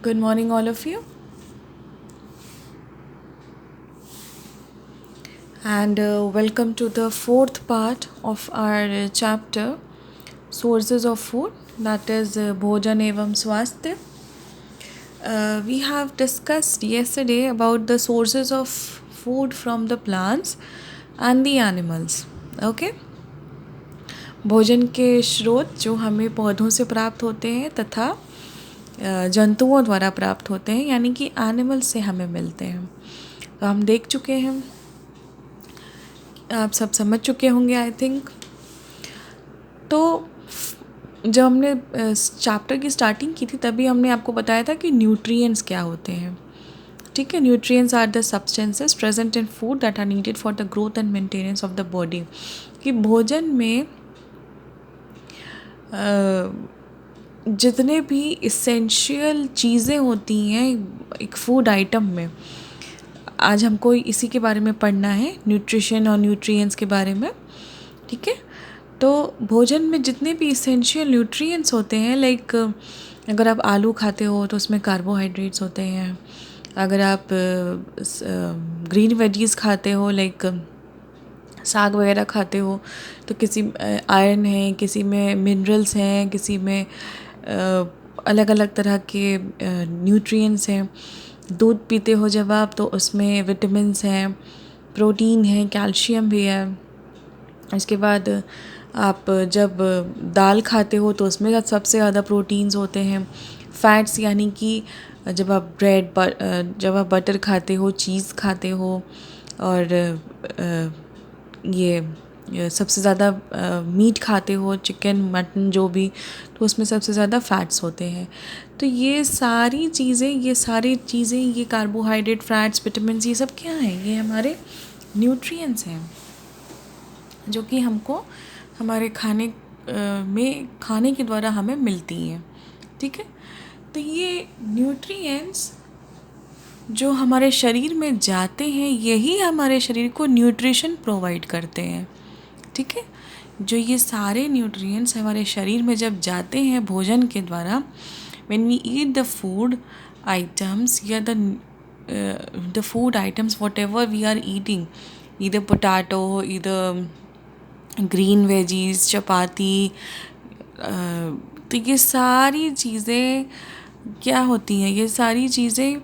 Good morning, all of you, and welcome to the fourth part of our chapter Sources of Food, that is Bhojan Evam Swasthya. We have discussed yesterday about the sources of food from the plants and the animals. Okay? भोजन के स्रोत जो हमें पौधों से प्राप्त होते हैं तथा जंतुओं द्वारा प्राप्त होते हैं, यानी कि एनिमल्स से हमें मिलते हैं। तो हम देख चुके हैं, आप सब समझ चुके होंगे आई थिंक। तो जब हमने चैप्टर की स्टार्टिंग की थी तभी हमने आपको बताया था कि न्यूट्रिएंट्स क्या होते हैं। ठीक है, nutrients are the substances present in food that are needed for the growth and maintenance of the body. कि भोजन में जितने भी इसेंशियल चीज़ें होती हैं एक फूड आइटम में, आज हमको इसी के बारे में पढ़ना है, न्यूट्रिशन और न्यूट्रिएंट्स के बारे में। ठीक है, तो भोजन में जितने भी इसेंशियल न्यूट्रिएंट्स होते हैं, लाइक अगर आप आलू खाते हो तो उसमें कार्बोहाइड्रेट्स होते हैं। अगर आप ग्रीन वेजीज खाते हो, लाइक साग वगैरह खाते हो, तो किसी आयरन है, किसी में मिनरल्स हैं, किसी में अलग अलग तरह के न्यूट्रिएंट्स हैं। दूध पीते हो जब आप, तो उसमें विटामिन्स हैं, प्रोटीन है, कैल्शियम भी है। इसके बाद आप जब दाल खाते हो तो उसमें सबसे ज़्यादा प्रोटीन्स होते हैं। फैट्स यानी कि जब आप जब आप बटर खाते हो, चीज़ खाते हो, और ये सबसे ज़्यादा मीट खाते हो, चिकन मटन जो भी, तो उसमें सबसे ज़्यादा फैट्स होते हैं। तो ये सारी चीज़ें ये कार्बोहाइड्रेट, फैट्स, विटामिन्स, ये सब क्या हैं? ये हमारे न्यूट्रिएंट्स हैं जो कि हमको हमारे खाने के द्वारा हमें मिलती हैं। ठीक है, तो ये न्यूट्रिएंट्स जो हमारे शरीर में जाते हैं, यही हमारे शरीर को न्यूट्रिशन प्रोवाइड करते हैं। ठीक है, जो ये सारे न्यूट्रिएंट्स हमारे शरीर में जब जाते हैं भोजन के द्वारा, when we eat the food items या the food items whatever we are eating, either potato, either green veggies, chapati, तो ये सारी चीज़ें क्या होती हैं? ये सारी चीज़ें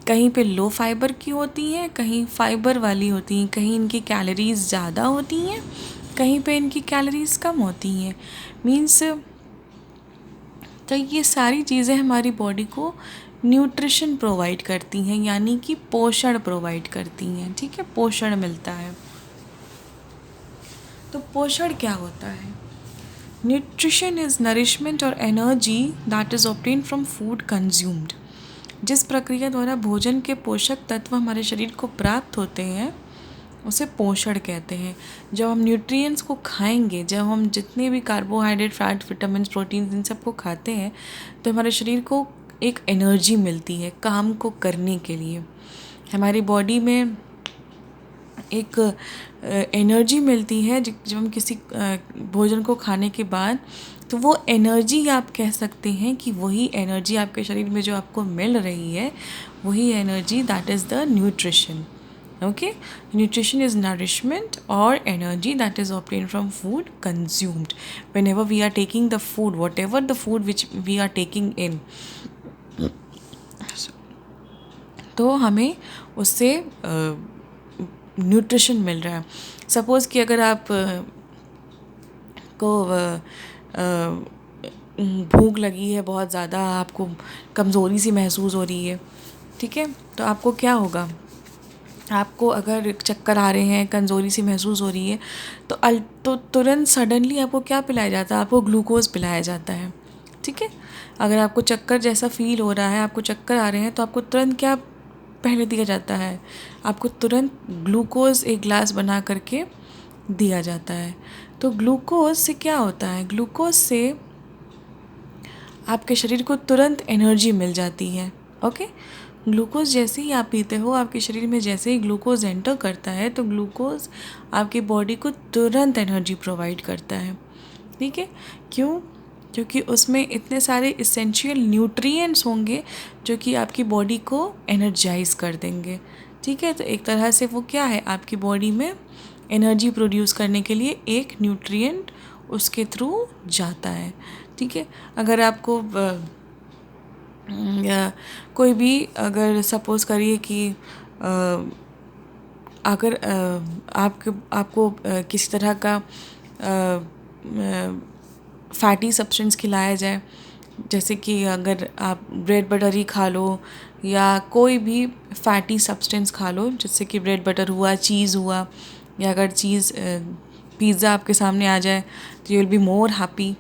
कहीं पे लो फाइबर की होती हैं, कहीं फाइबर वाली होती हैं, कहीं इनकी कैलोरीज ज़्यादा होती हैं, कहीं पे इनकी कैलोरीज कम होती हैं। मीन्स तो ये सारी चीज़ें हमारी बॉडी को न्यूट्रिशन प्रोवाइड करती हैं, यानी कि पोषण प्रोवाइड करती हैं। ठीक है, पोषण मिलता है। तो पोषण क्या होता है? न्यूट्रिशन इज़ नरिशमेंट और energy that is obtain from food consumed. जिस प्रक्रिया द्वारा भोजन के पोषक तत्व हमारे शरीर को प्राप्त होते हैं उसे पोषण कहते हैं। जब हम न्यूट्रिएंट्स को खाएंगे, जब हम जितने भी कार्बोहाइड्रेट, फैट, विटामिन, प्रोटीन, इन सब को खाते हैं, तो हमारे शरीर को एक एनर्जी मिलती है काम को करने के लिए। हमारी बॉडी में एक एनर्जी मिलती है जब हम किसी भोजन को खाने के बाद, तो वो एनर्जी आप कह सकते हैं कि वही एनर्जी आपके शरीर में जो आपको मिल रही है, वही energy, that is the nutrition. Okay, nutrition is nourishment और energy that is obtained from food consumed whenever we are taking the food, whatever the food which we are taking in, तो हमें उससे न्यूट्रिशन मिल रहा है। Suppose कि अगर आप को भूख लगी है बहुत ज़्यादा, आपको कमज़ोरी सी महसूस हो रही है, ठीक है, तो आपको क्या होगा? आपको अगर चक्कर आ रहे हैं, कमज़ोरी सी महसूस हो रही है, तो तुरंत सडनली आपको क्या पिलाया जाता है? आपको ग्लूकोज़ पिलाया जाता है। ठीक है, अगर आपको चक्कर जैसा फ़ील हो रहा है, आपको चक्कर आ रहे हैं, तो आपको तुरंत क्या पहले दिया जाता है? आपको तुरंत ग्लूकोज़ एक ग्लास बना करके दिया जाता है। तो ग्लूकोज़ से क्या होता है? ग्लूकोज़ से आपके शरीर को तुरंत एनर्जी मिल जाती है। ओके, ग्लूकोज़ जैसे ही आप पीते हो, आपके शरीर में जैसे ही ग्लूकोज़ एंटर करता है, तो ग्लूकोज़ आपकी बॉडी को तुरंत एनर्जी प्रोवाइड करता है। ठीक है, क्यों? क्योंकि उसमें इतने सारे इसेंशियल न्यूट्रिएंट्स होंगे जो कि आपकी बॉडी को एनर्जाइज कर देंगे। ठीक है, तो एक तरह से वो क्या है, आपकी बॉडी में एनर्जी प्रोड्यूस करने के लिए एक न्यूट्रिएंट उसके थ्रू जाता है। ठीक है, अगर आपको या कोई भी, अगर सपोज़ करिए कि अगर आपको किसी तरह का फैटी सब्सटेंस खिलाया जाए, जैसे कि अगर आप ब्रेड बटर ही खा लो या कोई भी फैटी सब्सटेंस खा लो, जैसे कि ब्रेड बटर हुआ, चीज़ हुआ, या अगर चीज़ पिज़्ज़ा आपके सामने आ जाए तो you will be more happy.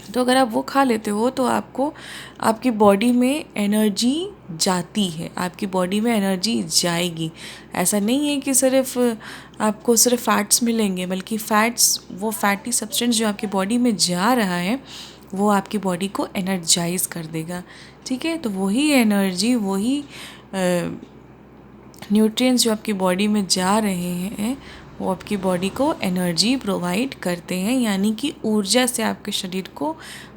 तो अगर आप वो खा लेते हो तो आपको आपकी बॉडी में एनर्जी जाती है, आपकी बॉडी में एनर्जी जाएगी। ऐसा नहीं है कि सिर्फ आपको सिर्फ फैट्स मिलेंगे, बल्कि फैट्स, वो फैटी सब्सटेंस जो आपकी बॉडी में जा रहा है वो आपकी बॉडी को एनर्जाइज कर देगा। ठीक है, तो वही एनर्जी, वही न्यूट्रिएंट्स जो आपकी बॉडी में जा रहे हैं वो आपकी बॉडी को एनर्जी प्रोवाइड करते हैं, यानी कि ऊर्जा से आपके शरीर को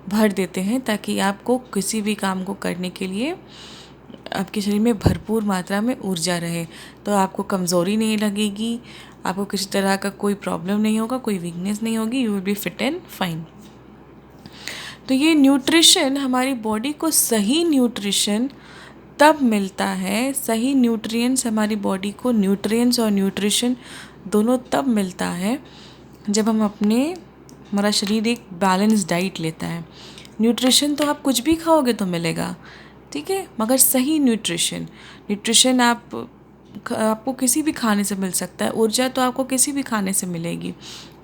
भर देते हैं, ताकि आपको किसी भी काम को करने के लिए आपके शरीर में भरपूर मात्रा में ऊर्जा रहे। तो आपको कमज़ोरी नहीं लगेगी, आपको किसी तरह का कोई प्रॉब्लम नहीं होगा, कोई वीकनेस नहीं होगी, you will be fit and fine. तो ये न्यूट्रिशन, हमारी बॉडी को सही न्यूट्रिशन तब मिलता है, सही न्यूट्रिएंट्स हमारी बॉडी को, न्यूट्रिएंट्स और न्यूट्रिशन दोनों तब मिलता है जब हमारा शरीर एक बैलेंस डाइट लेता है। न्यूट्रिशन तो आप कुछ भी खाओगे तो मिलेगा, ठीक है, मगर सही न्यूट्रिशन आपको किसी भी खाने से मिल सकता है। ऊर्जा तो आपको किसी भी खाने से मिलेगी,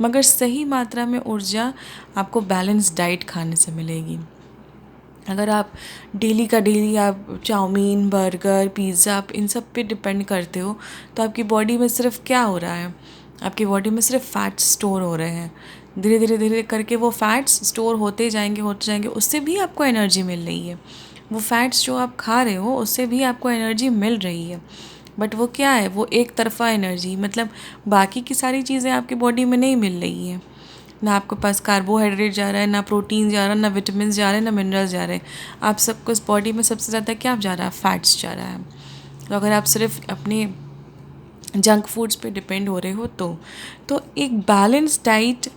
मगर सही मात्रा में ऊर्जा आपको बैलेंस डाइट खाने से मिलेगी। अगर आप डेली का डेली आप चाउमीन, बर्गर, पिज़्ज़ा, आप इन सब पे डिपेंड करते हो तो आपकी बॉडी में सिर्फ क्या हो रहा है, आपकी बॉडी में सिर्फ फैट्स स्टोर हो रहे हैं। धीरे धीरे करके वो फैट्स स्टोर होते जाएंगे, उससे भी आपको एनर्जी मिल रही है। वो फैट्स जो आप खा रहे हो उससे भी आपको एनर्जी मिल रही है, बट वो क्या है, वो एक तरफ़ा एनर्जी, मतलब बाकी की सारी चीज़ें आपकी बॉडी में नहीं मिल रही हैं। ना आपके पास कार्बोहाइड्रेट जा रहा है, ना प्रोटीन जा रहा है, ना विटामिन जा रहे हैं, ना मिनरल्स जा रहे हैं। आप सबको इस बॉडी में सबसे ज़्यादा क्या जा रहा है, फैट्स जा रहा है। तो अगर आप सिर्फ अपने जंक फूड्स पे डिपेंड हो रहे हो तो एक बैलेंस डाइट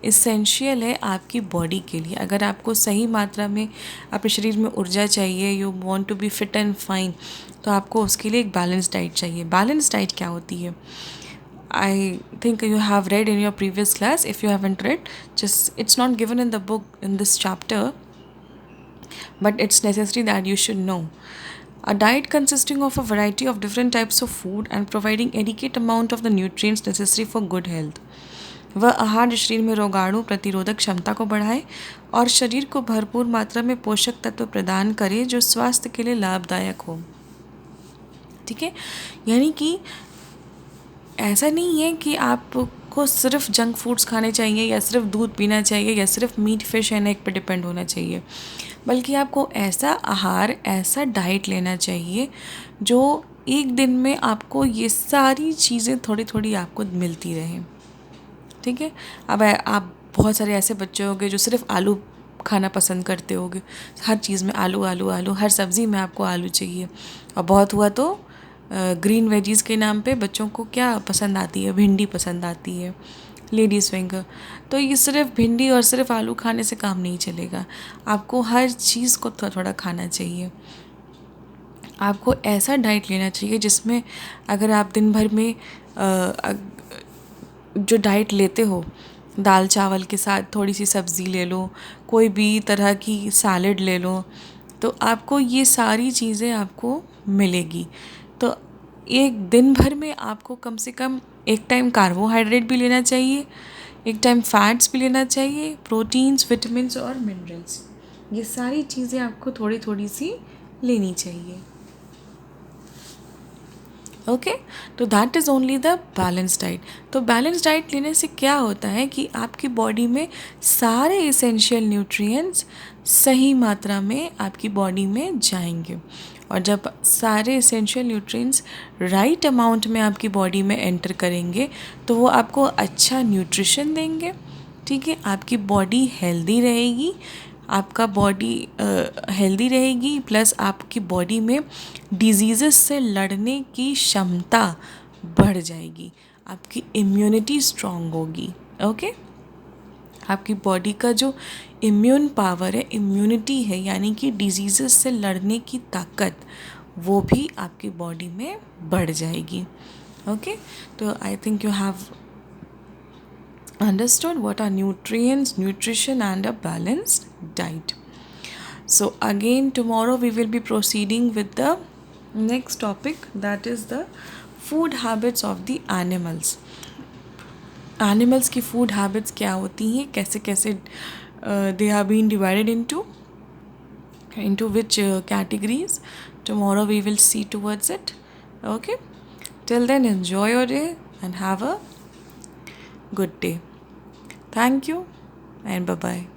इसेंशियल है आपकी बॉडी के लिए। अगर आपको सही मात्रा में अपने शरीर में ऊर्जा चाहिए, you want to be fit and fine, तो आपको उसके लिए एक बैलेंस डाइट चाहिए। बैलेंस डाइट क्या होती है? I think you have read in your previous class. If you haven't read, just it's not given in the book in this chapter, but it's necessary that you should know. A diet consisting of a variety of different types of food and providing adequate amount of the nutrients necessary for good health. वह आहार जो शरीर में रोगाणु प्रतिरोधक क्षमता को बढ़ाए और शरीर को भरपूर मात्रा में पोषक तत्व प्रदान करे जो स्वास्थ्य के लिए लाभदायक हो। ठीक है, यानी कि ऐसा नहीं है कि आपको सिर्फ जंक फूड्स खाने चाहिए या सिर्फ दूध पीना चाहिए या सिर्फ मीट, फिश एंड एग पर डिपेंड होना चाहिए, बल्कि आपको ऐसा आहार, ऐसा डाइट लेना चाहिए जो एक दिन में आपको ये सारी चीज़ें थोड़ी थोड़ी आपको मिलती रहें। ठीक है, अब आप बहुत सारे ऐसे बच्चे होंगे जो सिर्फ आलू खाना पसंद करते होंगे, हर चीज़ में आलू आलू आलू, हर सब्ज़ी में आपको आलू चाहिए। और बहुत हुआ तो ग्रीन वेजीज़ के नाम पे बच्चों को क्या पसंद आती है, भिंडी पसंद आती है, लेडीज़ फिंगर। तो ये सिर्फ भिंडी और सिर्फ आलू खाने से काम नहीं चलेगा, आपको हर चीज़ को थोड़ा थोड़ा खाना चाहिए। आपको ऐसा डाइट लेना चाहिए जिसमें अगर आप दिन भर में जो डाइट लेते हो, दाल चावल के साथ थोड़ी सी सब्ज़ी ले लो, कोई भी तरह की सैलेड ले लो, तो आपको ये सारी चीज़ें आपको मिलेगी। तो एक दिन भर में आपको कम से कम एक टाइम कार्बोहाइड्रेट भी लेना चाहिए, एक टाइम फैट्स भी लेना चाहिए, प्रोटीन्स, विटामिन्स और मिनरल्स, ये सारी चीज़ें आपको थोड़ी थोड़ी सी लेनी चाहिए। ओके, तो that is only the balance diet. तो बैलेंस डाइट लेने से क्या होता है कि आपकी बॉडी में सारे इसेंशियल न्यूट्रिएंट्स सही मात्रा में आपकी बॉडी में जाएंगे, और जब सारे इसेंशियल न्यूट्रिएंट्स राइट अमाउंट में आपकी बॉडी में एंटर करेंगे तो वो आपको अच्छा न्यूट्रिशन देंगे, ठीक है, आपकी बॉडी हेल्दी रहेगी, आपका बॉडी हेल्दी रहेगी, प्लस आपकी बॉडी में डिजीज़ेस से लड़ने की क्षमता बढ़ जाएगी, आपकी इम्यूनिटी स्ट्रॉन्ग होगी। ओके, आपकी बॉडी का जो इम्यून पावर है, इम्यूनिटी है, यानी कि डिजीज़ेस से लड़ने की ताकत, वो भी आपकी बॉडी में बढ़ जाएगी। ओके, तो I think you have understood what are nutrients, nutrition, and a balanced diet. So again tomorrow we will be proceeding with the next topic, that is the food habits of the animals. Animals की food habits क्या होती हैं, कैसे कैसे they are being divided into which categories. Tomorrow we will see towards it. Okay, till then enjoy your day and have a good day. Thank you and bye bye.